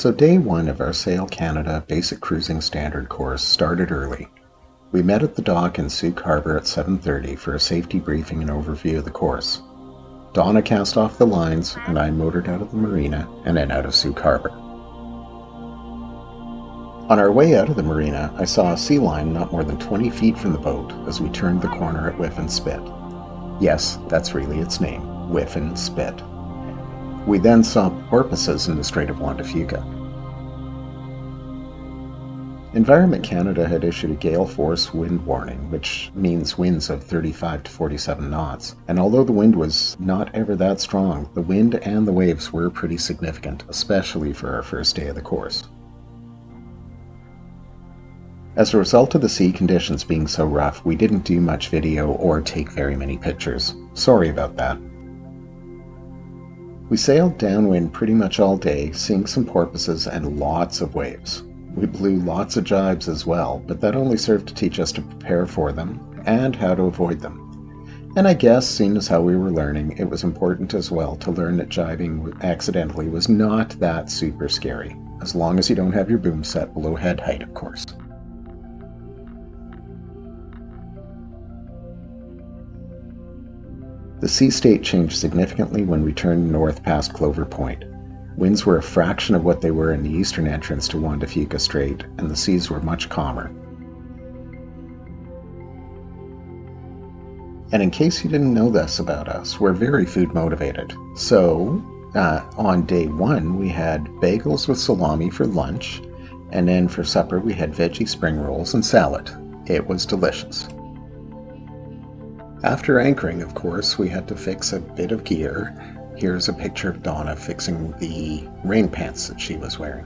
So day one of our Sail Canada Basic Cruising Standard course started early. We met at the dock in Sooke Harbour at 7:30 for a safety briefing and overview of the course. Donna cast off the lines and I motored out of the marina and then out of Sooke Harbour. On our way out of the marina, I saw a sea lion not more than 20 feet from the boat as we turned the corner at Whiff and Spit. Yes, that's really its name, Whiff and Spit. We then saw porpoises in the Strait of Juan de Fuca. Environment Canada had issued a gale force wind warning, which means winds of 35 to 47 knots, and although the wind was not ever that strong, the wind and the waves were pretty significant, especially for our first day of the course. As a result of the sea conditions being so rough, we didn't do much video or take very many pictures. Sorry about that. We sailed downwind pretty much all day, seeing some porpoises and lots of waves. We blew lots of jibes as well, but that only served to teach us to prepare for them and how to avoid them. And I guess, seeing as how we were learning, it was important as well to learn that jibing accidentally was not that super scary, as long as you don't have your boom set below head height, of course. The sea state changed significantly when we turned north past Clover Point. Winds were a fraction of what they were in the eastern entrance to Juan de Fuca Strait, and the seas were much calmer. And in case you didn't know this about us, we're very food motivated. So, on day one, we had bagels with salami for lunch, and then for supper we had veggie spring rolls and salad. It was delicious. After anchoring, of course, we had to fix a bit of gear. Here's a picture of Donna fixing the rain pants that she was wearing.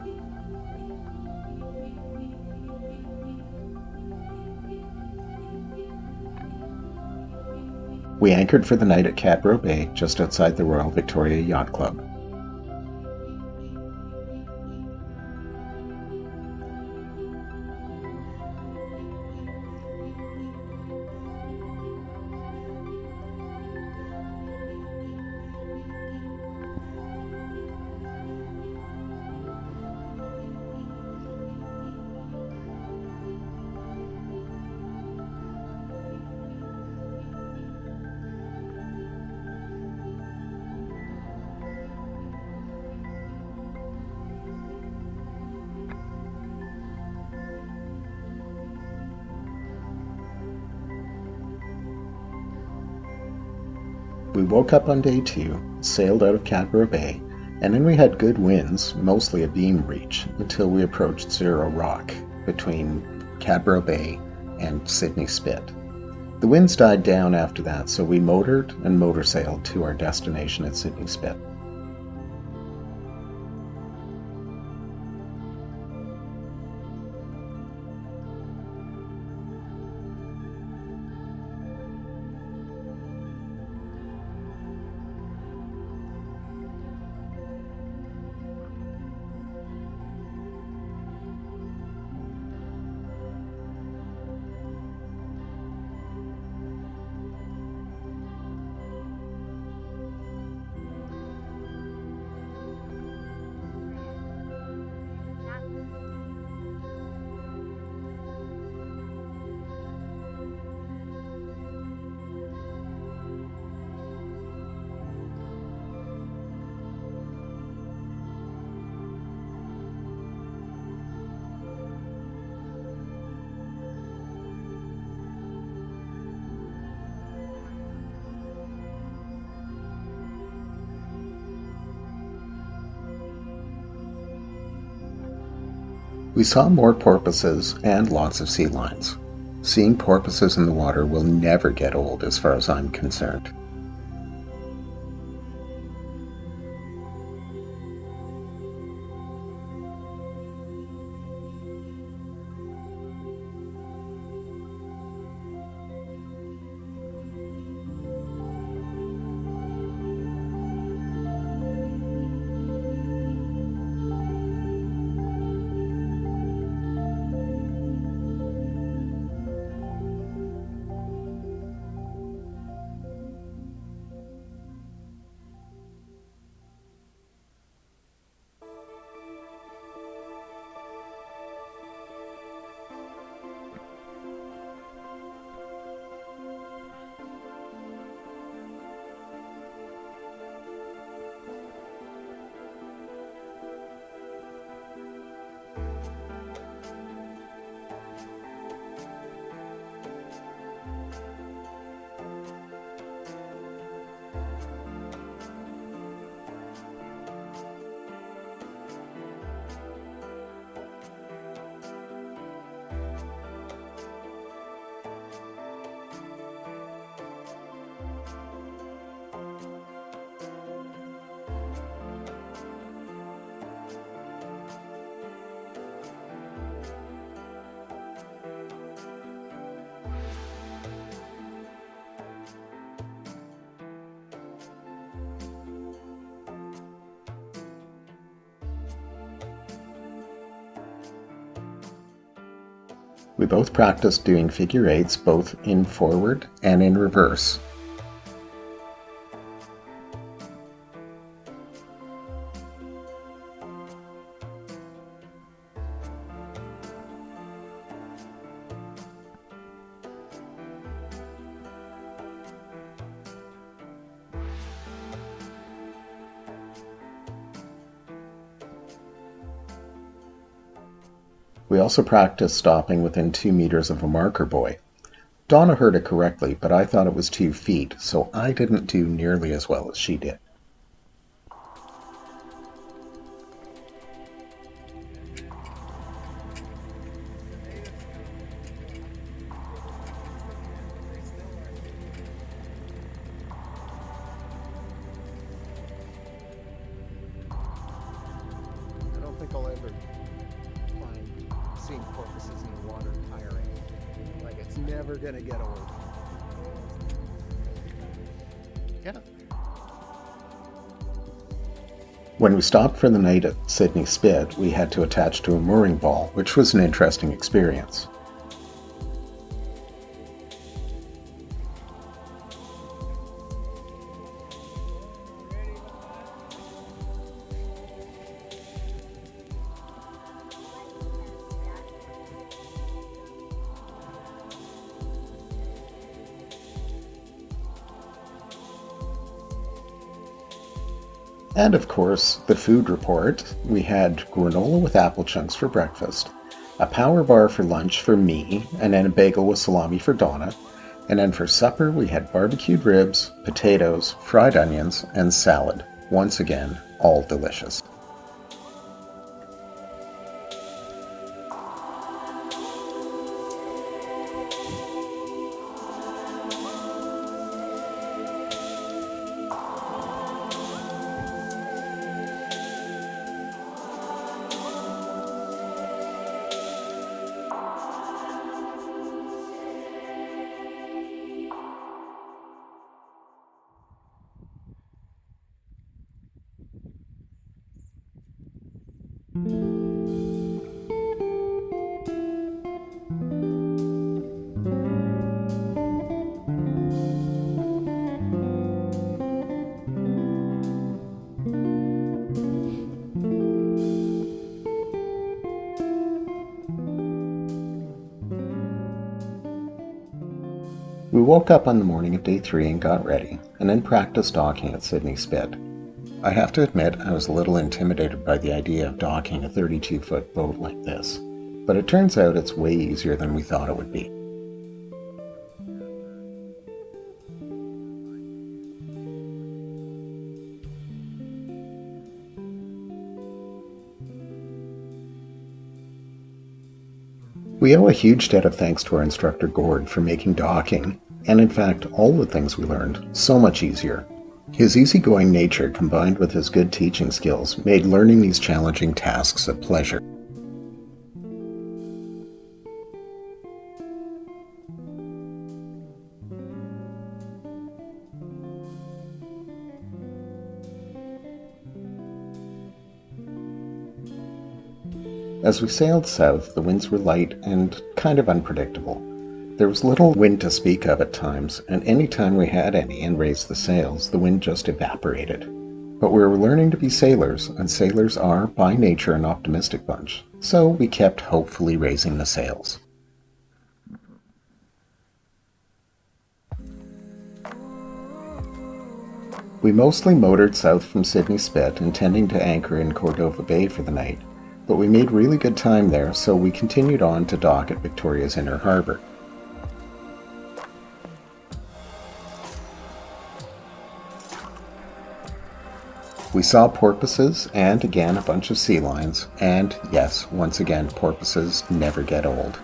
We anchored for the night at Cadboro Bay, just outside the Royal Victoria Yacht Club. We woke up on day two, sailed out of Cadboro Bay, and then we had good winds, mostly a beam reach, until we approached Zero Rock, between Cadboro Bay and Sidney Spit. The winds died down after that, so we motored and motor sailed to our destination at Sidney Spit. We saw more porpoises and lots of sea lions. Seeing porpoises in the water will never get old as far as I'm concerned. We both practiced doing figure eights both in forward and in reverse. We also practiced stopping within 2 meters of a marker buoy. Donna heard it correctly, but I thought it was 2 feet, so I didn't do nearly as well as she did. I don't think I'll ever find seeing porpoises in the water tiring. Like, it's never gonna get old. Yeah. When we stopped for the night at Sidney Spit, we had to attach to a mooring ball, which was an interesting experience. And of course, the food report. We had granola with apple chunks for breakfast, a power bar for lunch for me, and then a bagel with salami for Donna. And then for supper, we had barbecued ribs, potatoes, fried onions, and salad. Once again, all delicious. We woke up on the morning of day 3 and got ready, and then practiced docking at Sidney Spit. I have to admit I was a little intimidated by the idea of docking a 32-foot boat like this, but it turns out it's way easier than we thought it would be. We owe a huge debt of thanks to our instructor Gord for making docking, and in fact all the things we learned, so much easier. His easygoing nature combined with his good teaching skills made learning these challenging tasks a pleasure. As we sailed south, the winds were light and kind of unpredictable. There was little wind to speak of at times, and any time we had any and raised the sails, the wind just evaporated. But we were learning to be sailors, and sailors are, by nature, an optimistic bunch, so we kept hopefully raising the sails. We mostly motored south from Sidney Spit, intending to anchor in Cordova Bay for the night, but we made really good time there, so we continued on to dock at Victoria's Inner Harbour. We saw porpoises and again a bunch of sea lions, and yes, once again, porpoises never get old.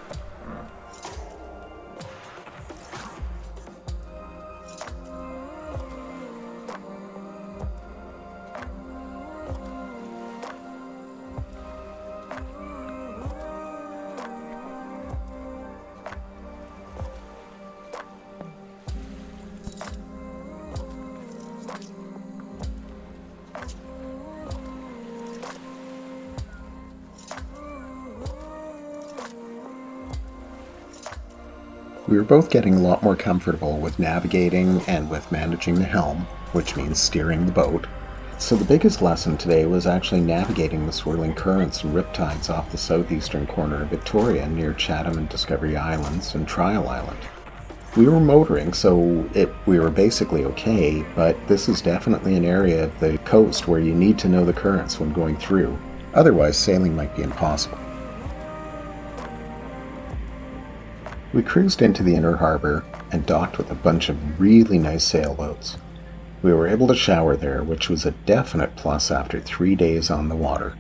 We were both getting a lot more comfortable with navigating and with managing the helm, which means steering the boat. So the biggest lesson today was actually navigating the swirling currents and riptides off the southeastern corner of Victoria near Chatham and Discovery Islands and Trial Island. We were motoring, so we were basically okay, but this is definitely an area of the coast where you need to know the currents when going through. Otherwise, sailing might be impossible. We cruised into the inner harbour and docked with a bunch of really nice sailboats. We were able to shower there, which was a definite plus after 3 days on the water.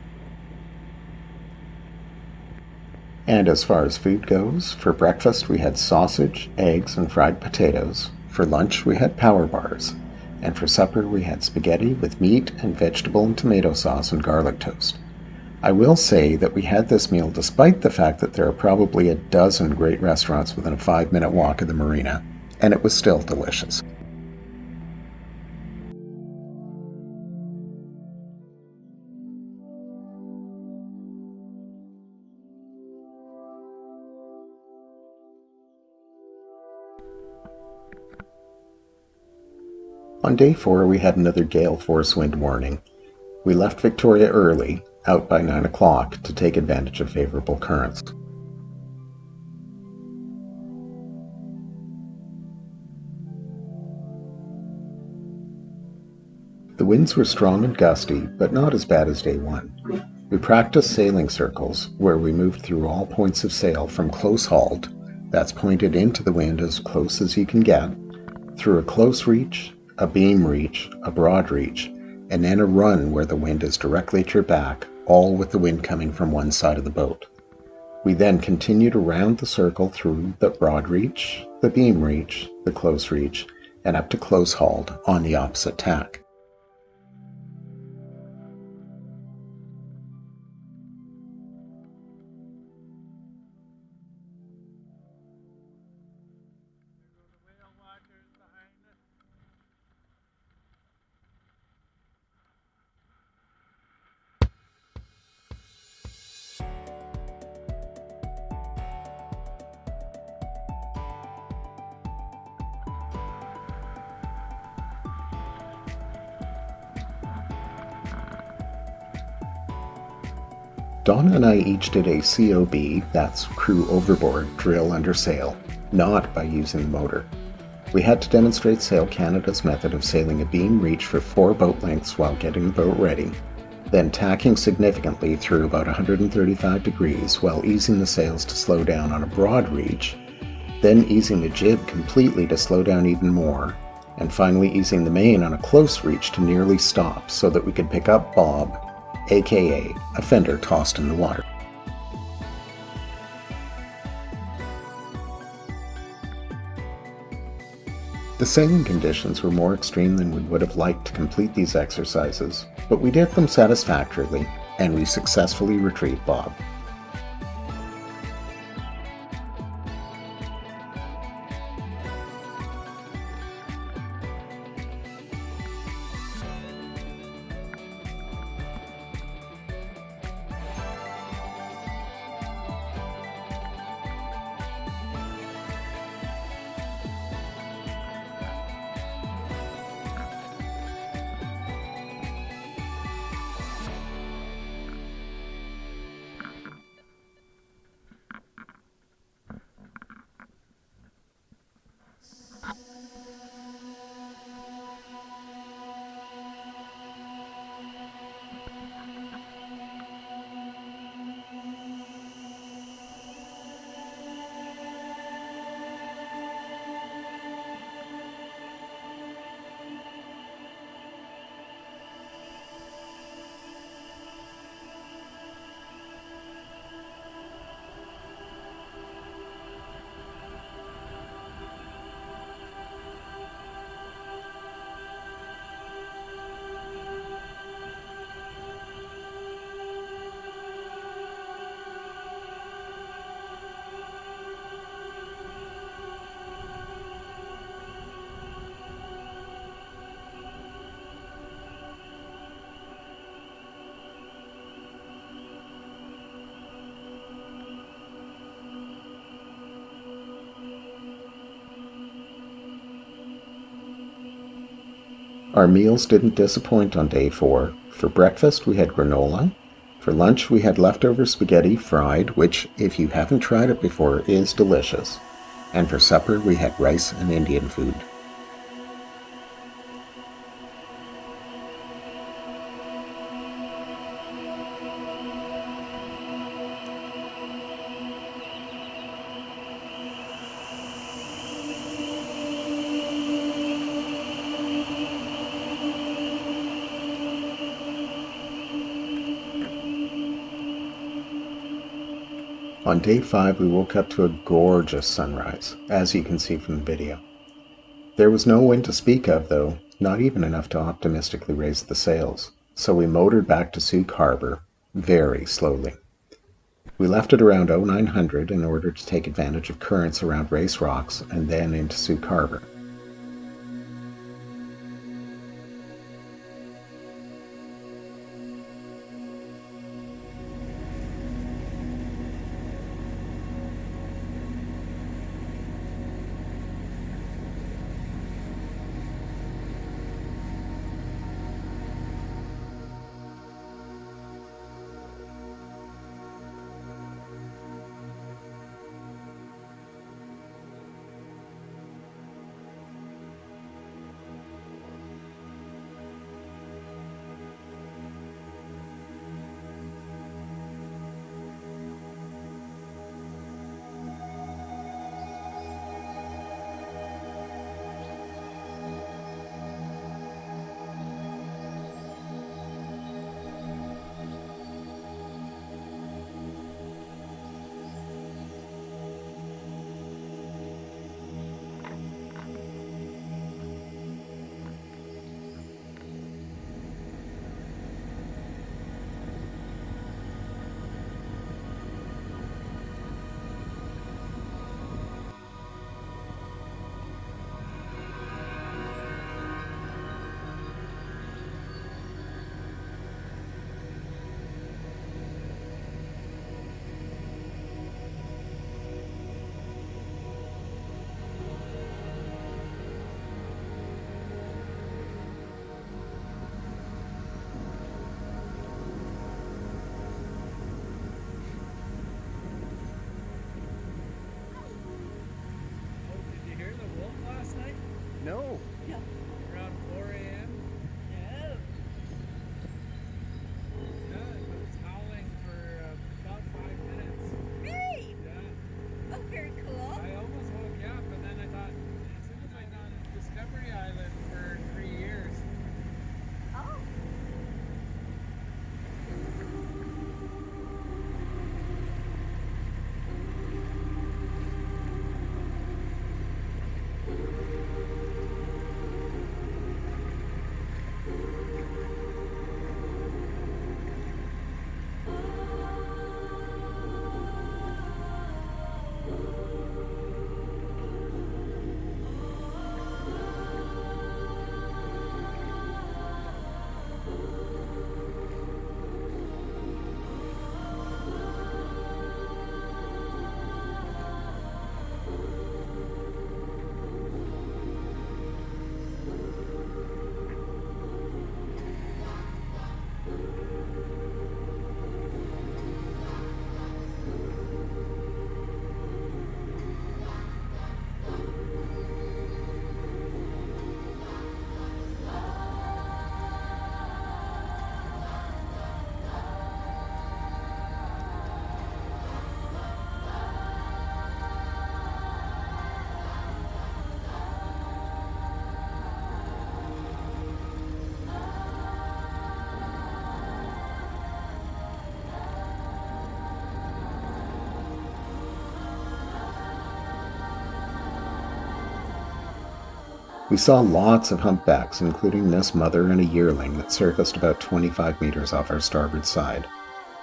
And as far as food goes, for breakfast we had sausage, eggs, and fried potatoes. For lunch we had power bars. And for supper we had spaghetti with meat and vegetable and tomato sauce and garlic toast. I will say that we had this meal despite the fact that there are probably a dozen great restaurants within a 5-minute walk of the marina, and it was still delicious. On day 4, we had another gale force wind warning. We left Victoria early, out by 9 o'clock, to take advantage of favorable currents. The winds were strong and gusty, but not as bad as day 1. We practiced sailing circles, where we moved through all points of sail from close hauled, that's pointed into the wind as close as you can get, through a close reach, a beam reach, a broad reach, and then a run where the wind is directly at your back, all with the wind coming from one side of the boat. We then continued around the circle through the broad reach, the beam reach, the close reach, and up to close hauled on the opposite tack. Donna and I each did a COB, that's crew overboard, drill under sail, not by using the motor. We had to demonstrate Sail Canada's method of sailing a beam reach for 4 boat lengths while getting the boat ready, then tacking significantly through about 135 degrees while easing the sails to slow down on a broad reach, then easing the jib completely to slow down even more, and finally easing the main on a close reach to nearly stop so that we could pick up Bob, aka a fender tossed in the water. The sailing conditions were more extreme than we would have liked to complete these exercises, but we did them satisfactorily, and we successfully retrieved Bob. Our meals didn't disappoint on day 4. For breakfast, we had granola. For lunch, we had leftover spaghetti fried, which, if you haven't tried it before, is delicious. And for supper, we had rice and Indian food. On day 5, we woke up to a gorgeous sunrise, as you can see from the video. There was no wind to speak of, though, not even enough to optimistically raise the sails, so we motored back to Sooke Harbour very slowly. We left at around 0900 in order to take advantage of currents around Race Rocks and then into Sooke Harbour. No. Yeah. Around 4 a.m. No. Yeah, it was howling for about 5 minutes. Really? Yeah. Oh, very cool. I almost woke you up, and then I thought, as soon as I've been on Discovery Island for 3 years. Oh. We saw lots of humpbacks, including this mother and a yearling that surfaced about 25 meters off our starboard side.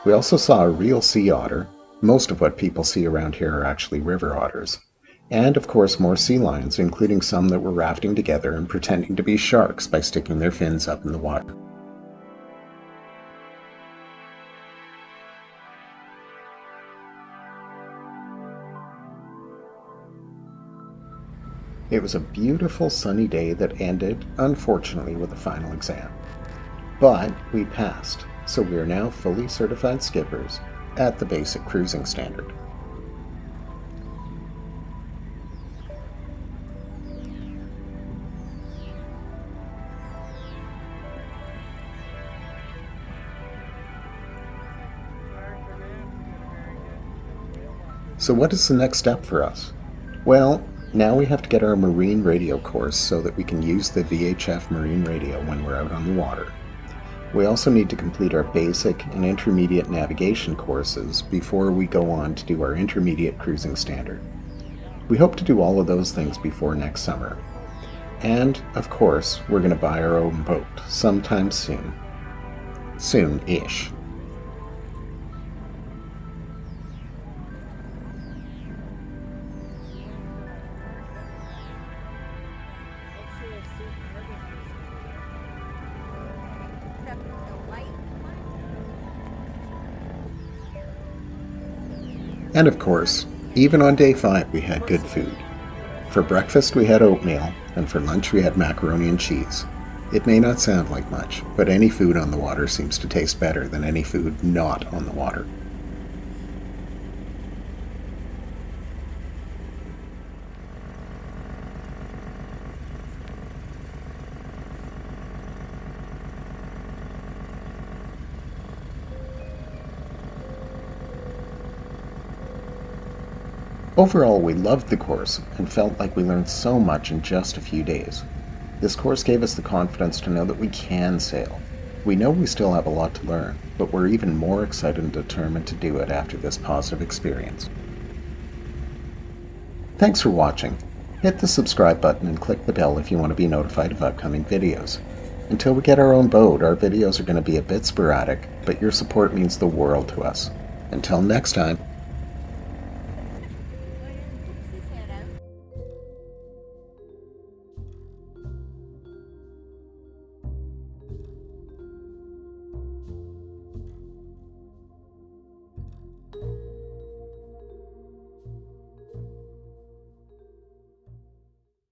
We also saw a real sea otter. Most of what people see around here are actually river otters. And of course more sea lions, including some that were rafting together and pretending to be sharks by sticking their fins up in the water. It was a beautiful sunny day that ended, unfortunately, with a final exam. But we passed, so we are now fully certified skippers at the basic cruising standard. So what is the next step for us? Well, now we have to get our marine radio course so that we can use the VHF marine radio when we're out on the water. We also need to complete our basic and intermediate navigation courses before we go on to do our intermediate cruising standard. We hope to do all of those things before next summer. And, of course, we're going to buy our own boat sometime soon. Soon-ish. Except the white one. And of course, even on day 5 we had good food. For breakfast we had oatmeal, and for lunch we had macaroni and cheese. It may not sound like much, but any food on the water seems to taste better than any food not on the water. Overall, we loved the course and felt like we learned so much in just a few days. This course gave us the confidence to know that we can sail. We know we still have a lot to learn, but we're even more excited and determined to do it after this positive experience. Thanks for watching. Hit the subscribe button and click the bell if you want to be notified of upcoming videos. Until we get our own boat, our videos are going to be a bit sporadic, but your support means the world to us. Until next time.